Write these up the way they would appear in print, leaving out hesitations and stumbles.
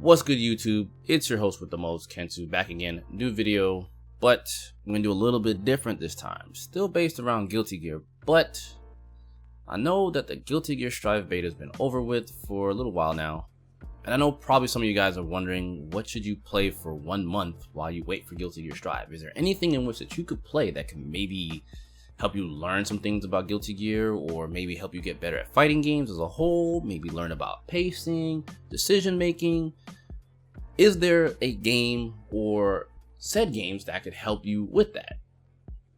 What's good, YouTube? It's your host with the most, Kensou, back again. New video, but I'm gonna do a little bit different this time. Still based around Guilty Gear, but I know that the Guilty Gear Strive beta has been over with for a little while now. And I know probably some of you guys are wondering, what should you play for 1 month while you wait for Guilty Gear Strive? Is there anything in which that you could play that can maybe help you learn some things about Guilty Gear, or maybe help you get better at fighting games as a whole, maybe learn about pacing, decision making? Is there a game or said games that could help you with that?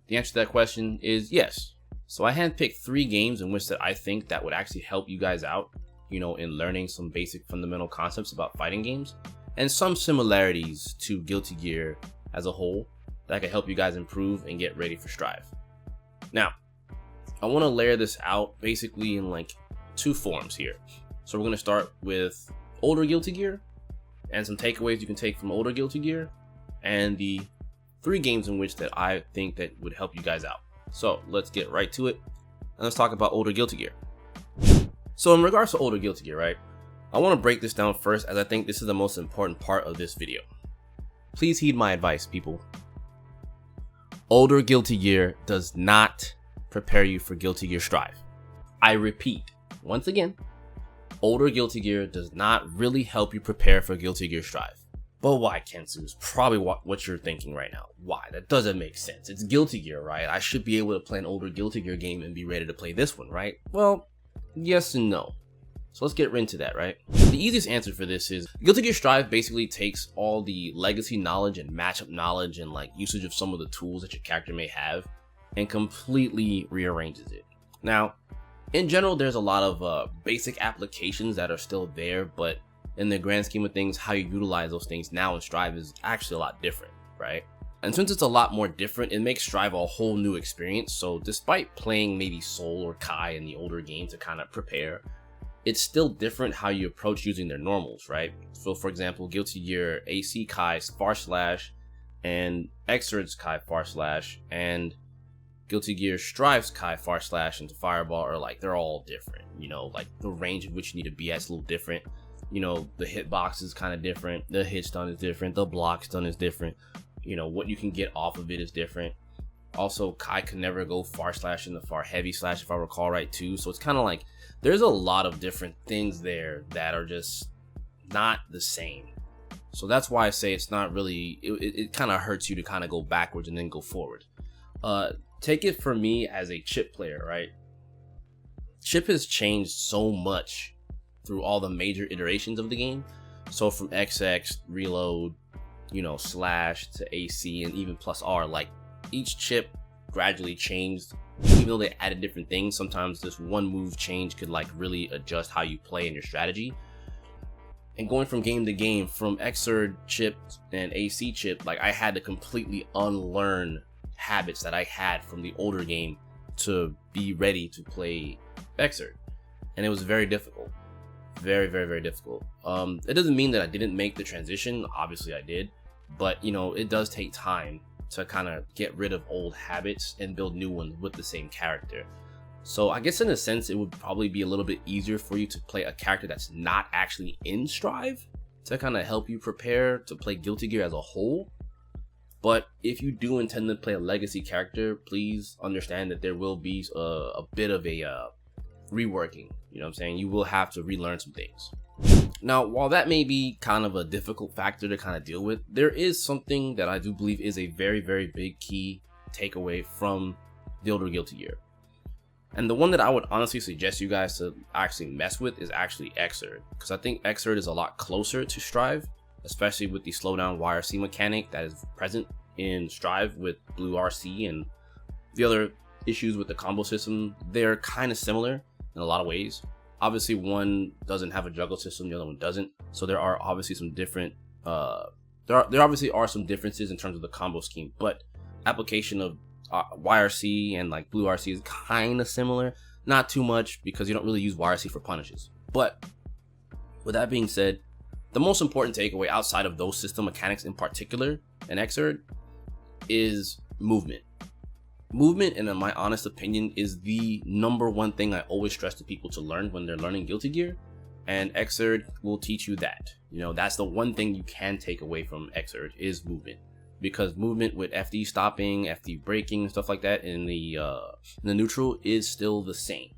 The answer to that question is yes. So I handpicked 3 games in which that I think that would actually help you guys out, you know, in learning some basic fundamental concepts about fighting games, and some similarities to Guilty Gear as a whole that could help you guys improve and get ready for Strive. Now, I want to layer this out basically in like 2 forms here. So we're going to start with older Guilty Gear and some takeaways you can take from older Guilty Gear, and the 3 games in which that I think that would help you guys out. So let's get right to it, and let's talk about older Guilty Gear. So in regards to older Guilty Gear, right, I want to break this down first, as I think this is the most important part of this video. Please heed my advice, people. Older Guilty Gear does not prepare you for Guilty Gear Strive. I repeat, once again, older Guilty Gear does not really help you prepare for Guilty Gear Strive. But why, Kensou, is probably what you're thinking right now. Why? That doesn't make sense. It's Guilty Gear, right? I should be able to play an older Guilty Gear game and be ready to play this one, right? Well, yes and no. So let's get into that, right? The easiest answer for this is Guilty Gear Strive basically takes all the legacy knowledge and matchup knowledge and like usage of some of the tools that your character may have and completely rearranges it. Now, in general, there's a lot of basic applications that are still there, but in the grand scheme of things, how you utilize those things now in Strive is actually a lot different, right? And since it's a lot more different, it makes Strive a whole new experience. So despite playing maybe Soul or Kai in the older game to kind of prepare, it's still different how you approach using their normals, right? So for example, Guilty Gear AC Kai Far Slash and Exurge Kai Far Slash and Guilty Gear Strive's Kai Far Slash into Fireball are like, they're all different, you know, like the range in which you need to be at is a little different. You know, the hitbox is kind of different, the hit stun is different, the block stun is different, you know, what you can get off of it is different. Also, Kai can never go Far Slash into Far Heavy Slash if I recall right too, so it's kind of like there's a lot of different things there that are just not the same. So that's why I say it's not really, it kind of hurts you to kind of go backwards and then go forward. Take it from me as a chip player, right? Chip has changed so much through all the major iterations of the game. So from XX, Reload, you know, Slash to AC and even plus R, like each chip gradually changed. Even though they added different things, sometimes this one move change could like really adjust how you play and your strategy. And going from game to game, from Exurge chip and AC chip, like I had to completely unlearn habits that I had from the older game to be ready to play Exurge. And it was very difficult. Very, very, very difficult. It doesn't mean that I didn't make the transition. Obviously I did. But, you know, it does take time to kind of get rid of old habits and build new ones with the same character. So I guess in a sense, it would probably be a little bit easier for you to play a character that's not actually in Strive to kind of help you prepare to play Guilty Gear as a whole. But if you do intend to play a legacy character, please understand that there will be a bit of a reworking. You know what I'm saying? You will have to relearn some things. Now, while that may be kind of a difficult factor to kind of deal with, there is something that I do believe is a very, very big key takeaway from the older Guilty Gear. And the one that I would honestly suggest you guys to actually mess with is actually Exurge, because I think Exurge is a lot closer to Strive, especially with the slowdown YRC mechanic that is present in Strive with Blue RC and the other issues with the combo system. They're kind of similar in a lot of ways. Obviously, one doesn't have a juggle system, the other one doesn't. So there are obviously some different, there obviously are some differences in terms of the combo scheme, but application of YRC and like Blue RC is kind of similar. Not too much, because you don't really use YRC for punishes. But with that being said, the most important takeaway outside of those system mechanics in particular in Exurge is movement. Movement, and in my honest opinion, is the #1 thing I always stress to people to learn when they're learning Guilty Gear. and Exurge will teach you that. You know, that's the one thing you can take away from Exurge is movement, because movement with FD stopping, FD braking, stuff like that in the neutral is still the same.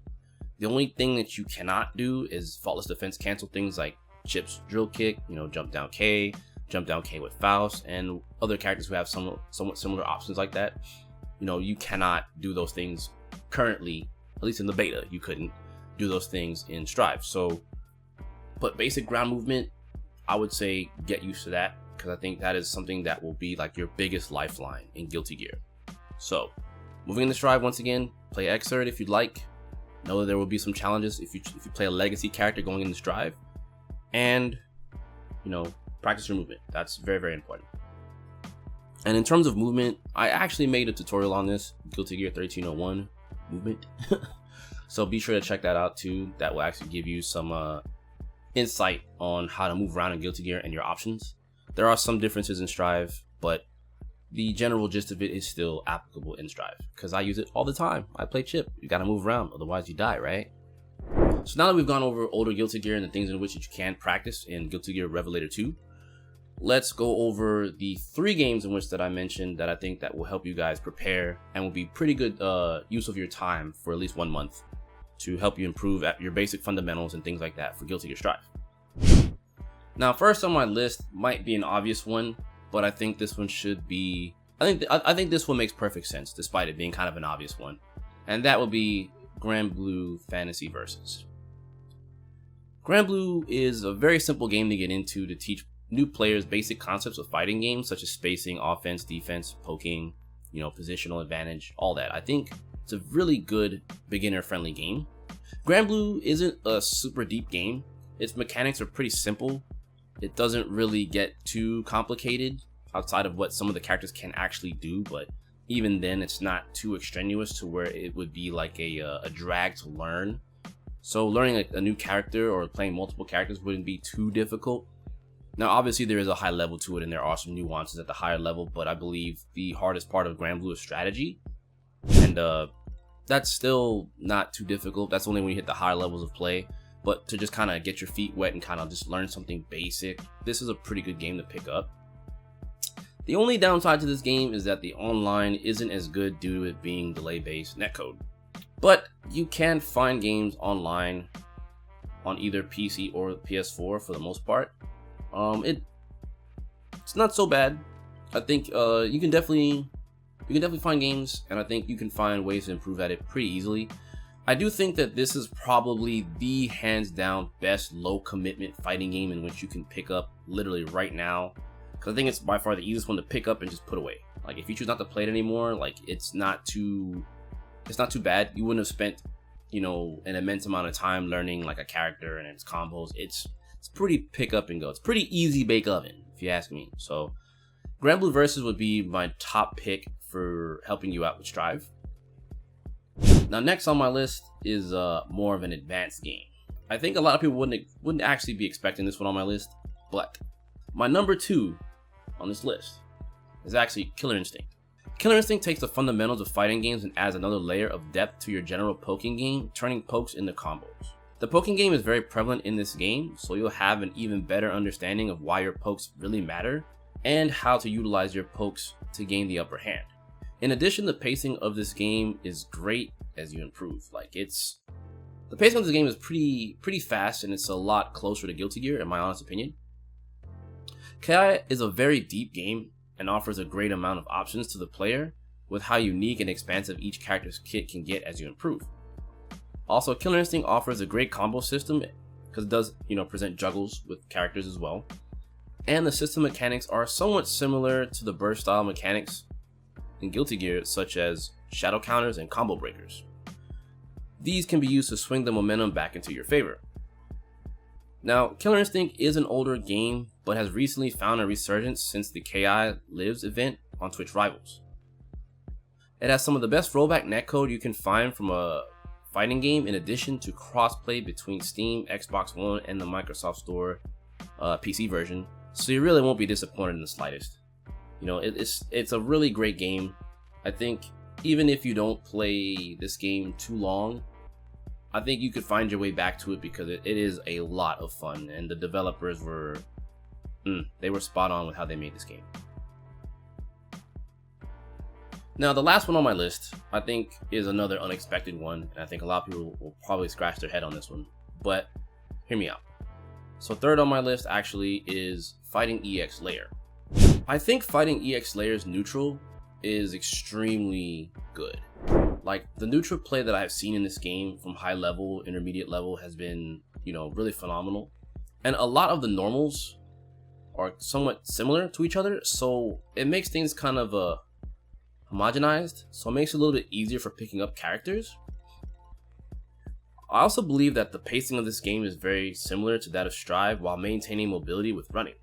The only thing that you cannot do is faultless defense cancel things like Chip's drill kick, you know, jump down K with Faust, and other characters who have somewhat similar options like that. You know, you cannot do those things currently, at least in the beta. You couldn't do those things in Strive. So, but basic ground movement, I would say get used to that, because I think that is something that will be like your biggest lifeline in Guilty Gear. So, moving into Strive once again, play Exurge if you'd like. Know that there will be some challenges if you play a legacy character going into Strive, and you know, practice your movement. That's very, very important. And in terms of movement, I actually made a tutorial on this, Guilty Gear 1301 movement. So be sure to check that out too. That will actually give you some insight on how to move around in Guilty Gear and your options. There are some differences in Strive, but the general gist of it is still applicable in Strive, because I use it all the time. I play Chip. You gotta move around, otherwise you die, right? So now that we've gone over older Guilty Gear and the things in which you can practice in Guilty Gear Revelator 2, let's go over the 3 games in which that I mentioned that I think that will help you guys prepare and will be pretty good use of your time for at least 1 month to help you improve at your basic fundamentals and things like that for Guilty Gear Strive. Now, first on my list might be an obvious one, but I think this one should be, I think this one makes perfect sense despite it being kind of an obvious one, and that would be Granblue Fantasy Versus. Granblue is a very simple game to get into to teach new players basic concepts of fighting games such as spacing, offense, defense, poking, you know, positional advantage, all that. I think it's a really good beginner-friendly game. Granblue isn't a super deep game. Its mechanics are pretty simple. It doesn't really get too complicated outside of what some of the characters can actually do, but even then it's not too extraneous to where it would be like a drag to learn. So learning a new character or playing multiple characters wouldn't be too difficult. Now obviously there is a high level to it and there are some nuances at the higher level, but I believe the hardest part of Granblue is strategy, and that's still not too difficult. That's only when you hit the higher levels of play. But to just kind of get your feet wet and kind of just learn something basic, this is a pretty good game to pick up. The only downside to this game is that the online isn't as good due to it being delay-based netcode. But you can find games online on either PC or PS4 for the most part. It's not so bad. I think you can definitely find games, and I think you can find ways to improve at it pretty easily. I do think that this is probably the hands down best low commitment fighting game in which you can pick up literally right now, because I think it's by far the easiest one to pick up and just put away. Like if you choose not to play it anymore, like it's not too bad. You wouldn't have spent, you know, an immense amount of time learning like a character and its combos. It's pretty pick up and go. It's pretty easy bake oven if you ask me. So Granblue Versus would be my top pick for helping you out with Strive. Now next on my list is more of an advanced game. I think a lot of people wouldn't actually be expecting this one on my list, but my number 2 on this list is actually Killer Instinct. Killer Instinct takes the fundamentals of fighting games and adds another layer of depth to your general poking game, turning pokes into combos. The poking game is very prevalent in this game, so you'll have an even better understanding of why your pokes really matter and how to utilize your pokes to gain the upper hand. In addition, the pacing of this game is great as you improve. Like the pacing of this game is pretty fast, and it's a lot closer to Guilty Gear in my honest opinion. KI is a very deep game and offers a great amount of options to the player with how unique and expansive each character's kit can get as you improve. Also, Killer Instinct offers a great combo system because it does, you know, present juggles with characters as well. And the system mechanics are somewhat similar to the burst style mechanics in Guilty Gear, such as shadow counters and combo breakers. These can be used to swing the momentum back into your favor. Now, Killer Instinct is an older game, but has recently found a resurgence since the KI Lives event on Twitch Rivals. It has some of the best rollback netcode you can find from a fighting game, in addition to crossplay between Steam, Xbox One, and the Microsoft Store PC version, so you really won't be disappointed in the slightest. You know, it's a really great game. I think even if you don't play this game too long, I think you could find your way back to it because it is a lot of fun, and the developers were they were spot on with how they made this game. Now, the last one on my list, I think, is another unexpected one, and I think a lot of people will probably scratch their head on this one, but hear me out. So third on my list actually is fighting EX Lair. I think fighting EX Lair's neutral is extremely good. Like, the neutral play that I've seen in this game from high level, intermediate level has been, you know, really phenomenal. And a lot of the normals are somewhat similar to each other, so it makes things kind of homogenized, so it makes it a little bit easier for picking up characters. I also believe that the pacing of this game is very similar to that of Strive while maintaining mobility with running.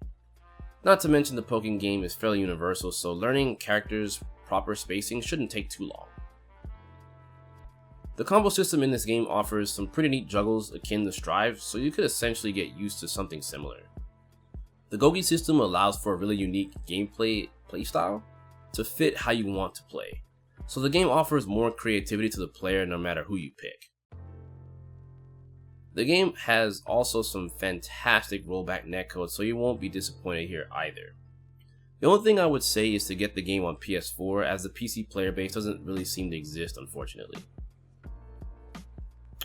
Not to mention the poking game is fairly universal, so learning characters' proper spacing shouldn't take too long. The combo system in this game offers some pretty neat juggles akin to Strive, so you could essentially get used to something similar. The Gogi system allows for a really unique gameplay playstyle to fit how you want to play, so the game offers more creativity to the player no matter who you pick. The game has also some fantastic rollback netcode, so you won't be disappointed here either. The only thing I would say is to get the game on PS4, as the PC player base doesn't really seem to exist, unfortunately.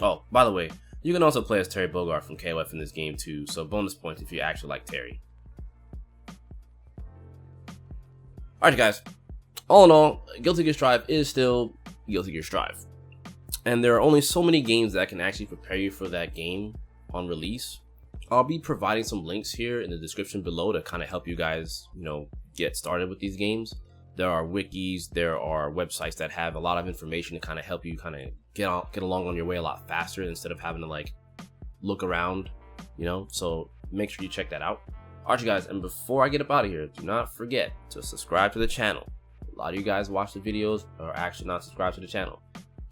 Oh, by the way, you can also play as Terry Bogard from KOF in this game too, so bonus points if you actually like Terry. Alright guys, all in all, Guilty Gear Strive is still Guilty Gear Strive. And there are only so many games that can actually prepare you for that game on release. I'll be providing some links here in the description below to kind of help you guys, you know, get started with these games. There are wikis, there are websites that have a lot of information to kind of help you kind of get along on your way a lot faster instead of having to like look around, you know, so make sure you check that out. Alright you guys, and before I get up out of here, do not forget to subscribe to the channel. A lot of you guys watch the videos are actually not subscribed to the channel.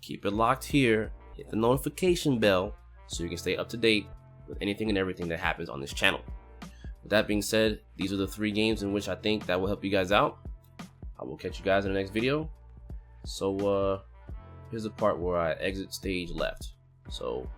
Keep it locked here, hit the notification bell so you can stay up to date with anything and everything that happens on this channel. With that being said, these are the 3 games in which I think that will help you guys out. I will catch you guys in the next video. So here's the part where I exit stage left. So